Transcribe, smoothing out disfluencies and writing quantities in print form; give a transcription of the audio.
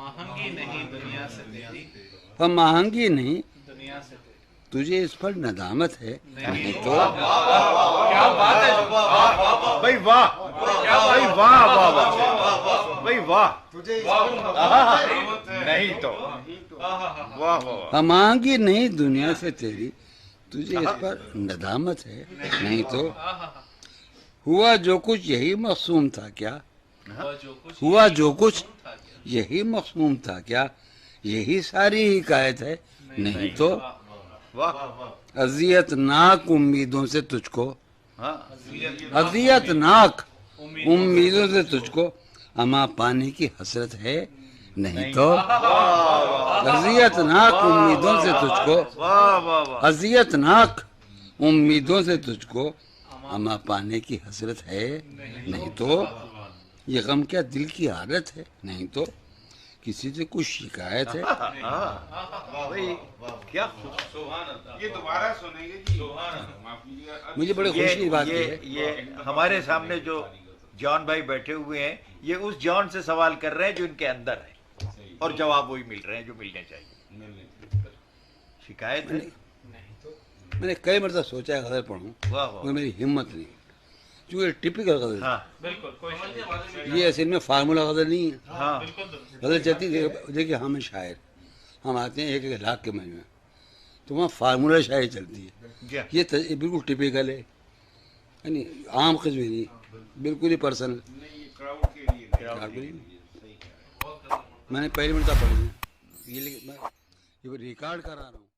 महंगी नहीं दुनिया से तेरी, महंगी नहीं दुनिया से तेरी। तुझे इस पर नदामत है, नहीं तो क्या बात है, भाई वाह, भाई वाह वाह वाह, भाई वाह, नहीं तो वाह वाह, महंगी नहीं दुनिया से तेरी, तुझे इस पर नदामत है, नहीं तो हुआ जो कुछ यही मखसूम था क्या, हुआ जो कुछ यही मखसूम था क्या, यही सारी हिकायत है, नहीं तो वाह, अजियतनाक उम्मीदों से तुझको, हाँ, अजियतनाक उम्मीदों से तुझको अमा पाने की हसरत है, नहीं तो अजियतनाक उम्मीदों से तुझको, वाह वाह वाह, अजियतनाक उम्मीदों से तुझको अमा पाने की हसरत है, नहीं तो ये गम क्या दिल की हालत है, नहीं तो किसी से कुछ शिकायत है। भाई क्या ये दोबारा सुनेंगे जी, माफ कीजिएगा। मुझे बड़ी खुशी की बात ये है, ये हमारे सामने जो जॉन भाई बैठे हुए हैं, ये उस जॉन से सवाल कर रहे हैं जो इनके अंदर है, और जवाब वही मिल रहे हैं जो मिलने चाहिए। शिकायत है, मैंने कई मरतबा सोचा है गजल पढ़ूं, वाह वाह, मगर मेरी हिम्मत नहीं, क्योंकि टिपिकल गजल हाँ बिल्कुल कोई शक नहीं। ये असल में फार्मूला गजल नहीं है। हाँ, बिल्कुल दुरुस्त। गजल चलती देखिए हम हैं शायर, हम आते हैं एक एक लाख के मजमे, तो वहाँ फार्मूला शायरी चलती है, जी, ये बिल्कुल टिपिकल है, यानी आम किस्म नहीं, बिल्कुल ही पर्सनल। नहीं, ये क्राउड के लिए मैंने पहली मरतबा पढ़ी है ये, लेकिन मैं ये रिकॉर्ड करा रहा हूँ।